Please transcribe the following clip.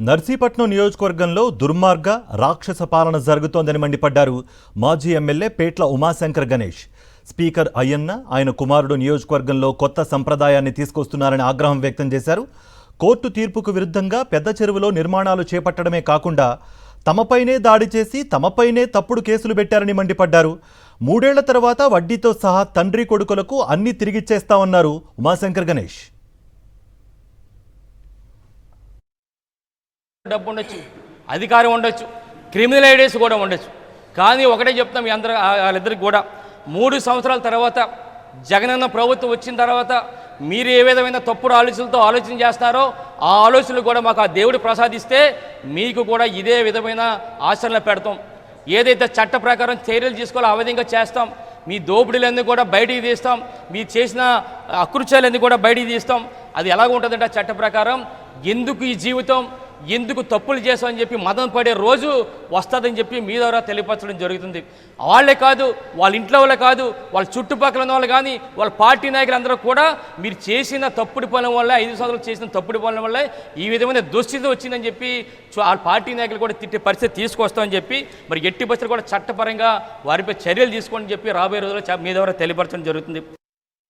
నర్సీపట్నం నియోజకవర్గంలో దుర్మార్గ రాక్షస పాలన జరుగుతోందని మండిపడ్డారు మాజీ ఎమ్మెల్యే పేట్ల ఉమాశంకర్ గణేష్. స్పీకర్ అయ్యన్న ఆయన కుమారుడు నియోజకవర్గంలో కొత్త సంప్రదాయాన్ని తీసుకొస్తున్నారని ఆగ్రహం వ్యక్తం చేశారు. కోర్టు తీర్పుకు విరుద్ధంగా పెద్ద చెరువులో నిర్మాణాలు చేపట్టడమే కాకుండా తమపైనే దాడి చేసి తమపైనే తప్పుడు కేసులు పెట్టారని మండిపడ్డారు. 3 ఏళ్ల తర్వాత వడ్డీతో సహా తండ్రి కొడుకులకు అన్ని తిరిగిచ్చేస్తామన్నారు ఉమాశంకర్ గణేష్. డబ్బు ఉండొచ్చు, అధికారం ఉండొచ్చు, క్రిమినల్ ఐడియాస్ కూడా ఉండొచ్చు. కానీ ఒకటే చెప్తాం, మీ అందరూ వాళ్ళిద్దరికి కూడా 3 సంవత్సరాల తర్వాత జగనన్న ప్రభుత్వం వచ్చిన తర్వాత మీరు ఏ విధమైన తప్పుడు ఆలోచనలతో ఆలోచన చేస్తారో ఆ ఆలోచనలు కూడా మాకు ఆ దేవుడు ప్రసాదిస్తే మీకు కూడా ఇదే విధమైన ఆచరణలు పెడతాం. ఏదైతే చట్ట ప్రకారం చర్యలు తీసుకోవాలో ఆ విధంగా చేస్తాం. మీ దోపిడీలన్నీ కూడా బయటికి తీస్తాం, మీరు చేసిన అకృత్యాలన్నీ కూడా బయటికి తీస్తాం. అది ఎలాగ ఉంటుందంటే చట్ట ప్రకారం ఎందుకు ఈ జీవితం, ఎందుకు తప్పులు చేస్తామని చెప్పి మదన పడే రోజు వస్తుందని చెప్పి మీ ద్వారా తెలియపరచడం జరుగుతుంది. వాళ్ళే కాదు, వాళ్ళ ఇంట్లో వాళ్ళే కాదు, వాళ్ళ చుట్టుపక్కల ఉన్న వాళ్ళు కానీ వాళ్ళ పార్టీ నాయకులందరూ కూడా మీరు చేసిన తప్పుడు పనుల వల్ల 5 సంవత్సరాలు చేసిన తప్పుడు పనుల వల్ల ఈ విధమైన దుస్థితి వచ్చిందని చెప్పి వాళ్ళ పార్టీ నాయకులు కూడా తిట్టే పరిస్థితి తీసుకొస్తామని చెప్పి మరి ఎట్టి పరిస్థితులు కూడా చట్టపరంగా వారిపై చర్యలు తీసుకోండి చెప్పి రాబోయే రోజుల్లో మీ ద్వారా తెలియపరచడం జరుగుతుంది.